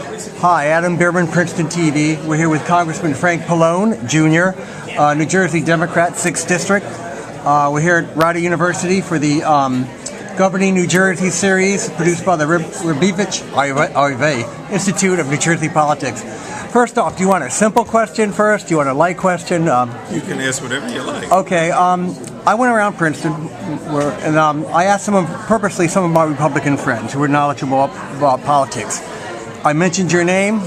Hi, Adam Bierman, Princeton TV. We're here with Congressman Frank Pallone, Jr., New Jersey Democrat, 6th District. We're here at Rider University for the Governing New Jersey series produced by the Rebvoitch Institute of New Jersey Politics. First off, do you want a simple question first? Do you want a light question? You can ask whatever you like. Okay. I went around Princeton, and I asked purposely some of my Republican friends who are knowledgeable about politics. I mentioned your name,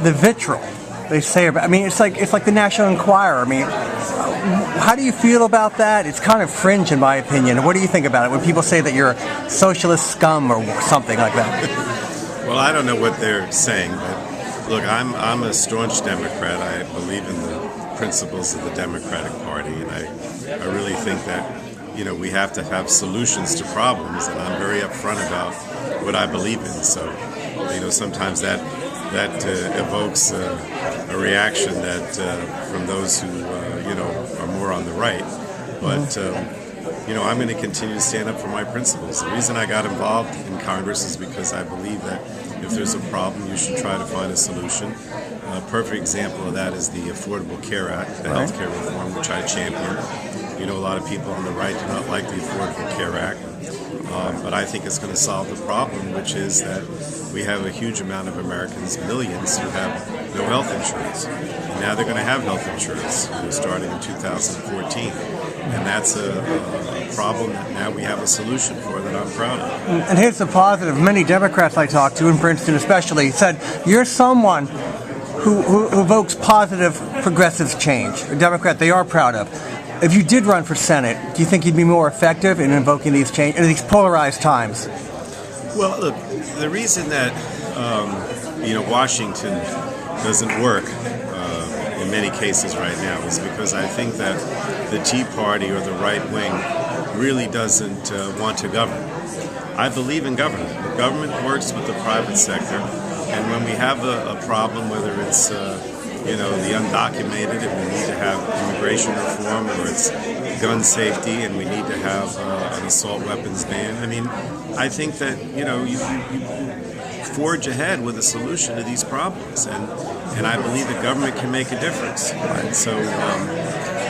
the vitriol they say about. I mean, it's like the National Enquirer. I mean, how do you feel about that? It's kind of fringe, in my opinion. What do you think about it when people say that you're a socialist scum or something like that? Well, I don't know what they're saying, but look, I'm a staunch Democrat. I believe in the principles of the Democratic Party, and I really think that we have to have solutions to problems, and I'm very upfront about what I believe in. So sometimes that evokes a reaction that from those who are more on the right. But I'm going to continue to stand up for my principles. The reason I got involved in Congress is because I believe that if there's a problem, you should try to find a solution. A perfect example of that is the Affordable Care Act, the health care reform, which I champion. A lot of people on the right do not like the Affordable Care Act, but I think it's going to solve the problem, which is that we have a huge amount of Americans, millions, who have no health insurance. And now they're going to have health insurance starting in 2014. And that's a problem that now we have a solution for that I'm proud of. And here's the positive. Many Democrats I talked to, in Princeton especially, said, you're someone who evokes positive progressive change. A Democrat they are proud of. If you did run for Senate, do you think you'd be more effective in invoking these change in these polarized times? Well, look, the reason that Washington doesn't work in many cases right now is because I think that the Tea Party or the right wing really doesn't want to govern. I believe in government. The government works with the private sector, and when we have a problem, whether it's the undocumented, and we need to have immigration reform, or it's gun safety, and we need to have an assault weapons ban. I mean, I think that you forge ahead with a solution to these problems, and I believe the government can make a difference. And so,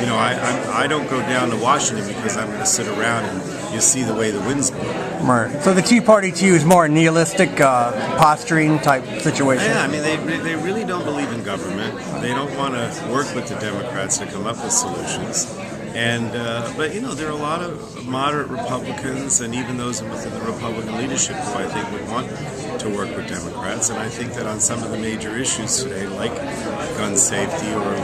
I don't go down to Washington because I'm going to sit around and you see the way the wind's blowing. Right. So the Tea Party to you is more a nihilistic, posturing type situation? Yeah, I mean, they really don't believe in government. They don't want to work with the Democrats to come up with solutions. And but there are a lot of moderate Republicans and even those within the Republican leadership who I think would want to work with Democrats. And I think that on some of the major issues today, like gun safety or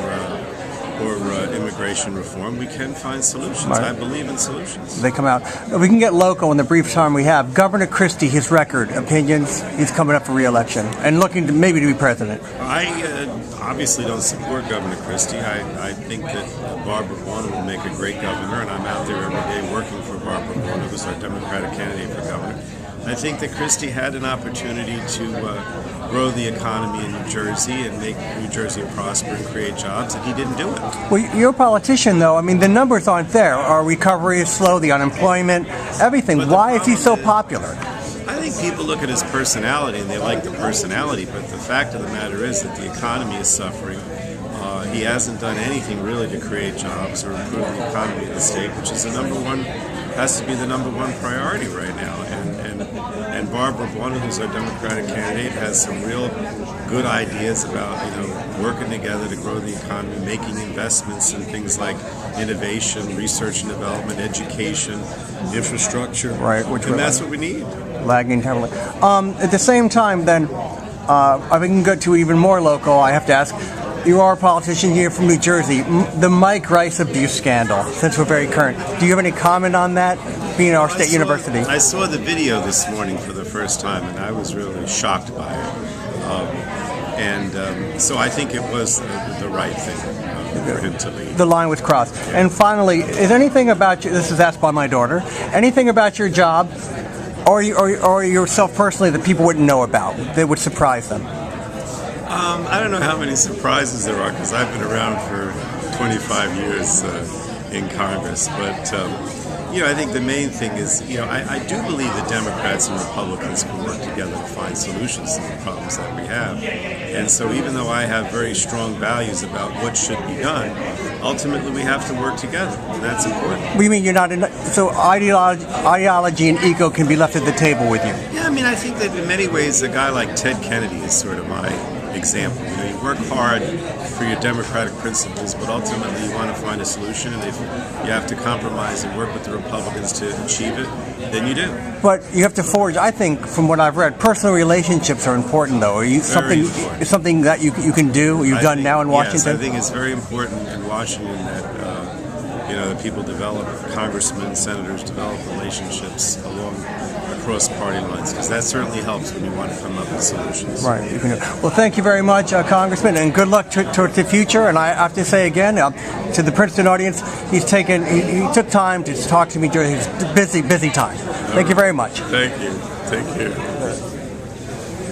immigration reform, we can find solutions. Right. I believe in solutions. They come out. We can get local in the brief time we have. Governor Christie, his record, opinions, he's coming up for re-election and looking to maybe to be president. I obviously don't support Governor Christie. I think that Barbara Warner will make a great governor, and I'm out there every day working for Barbara Warner, who's our Democratic candidate for governor. I think that Christie had an opportunity to grow the economy in New Jersey and make New Jersey prosper and create jobs, and he didn't do it. Well, you're a politician, though. I mean, the numbers aren't there. Our recovery is slow, the unemployment, everything. Why is he so popular? I think people look at his personality and they like the personality, but the fact of the matter is that the economy is suffering. He hasn't done anything really to create jobs or improve the economy of the state, which is has to be the number one priority right now. And Barbara Warner, who's our Democratic candidate, has some real good ideas about working together to grow the economy, making investments in things like innovation, research and development, education, infrastructure. Right, and that's what we need. Lagging heavily. At the same time, then, I can go to even more local. I have to ask. You are a politician here from New Jersey. The Mike Rice abuse scandal, since we're very current. Do you have any comment on that, being at our state university? I saw the video this morning for the first time, and I was really shocked by it. So I think it was the right thing for him to leave. The line was crossed. Yeah. And finally, is anything about you, this is asked by my daughter, anything about your job or yourself personally that people wouldn't know about, that would surprise them? I don't know how many surprises there are because I've been around for 25 years in Congress, but I think the main thing is, I do believe that Democrats and Republicans can work together to find solutions to the problems that we have. And so even though I have very strong values about what should be done, ultimately we have to work together, and that's important. We mean you're not so ideology and ego can be left at the table with you? Yeah, I mean, I think that in many ways a guy like Ted Kennedy is sort of my example. You work hard for your democratic principles, but ultimately you want to find a solution, and if you have to compromise and work with the Republicans to achieve it, then you do. But you have to forge, I think, from what I've read, personal relationships are important, though. Are you something that you can do, you've done now in Washington? Yes, I think it's very important in Washington that that people develop, congressmen, senators develop relationships across party lines, because that certainly helps when you want to come up with solutions. Right. Well, thank you very much, Congressman, and good luck towards the future. And I have to say again, to the Princeton audience, he took time to talk to me during his busy time. Thank you very much. Thank you. Take care.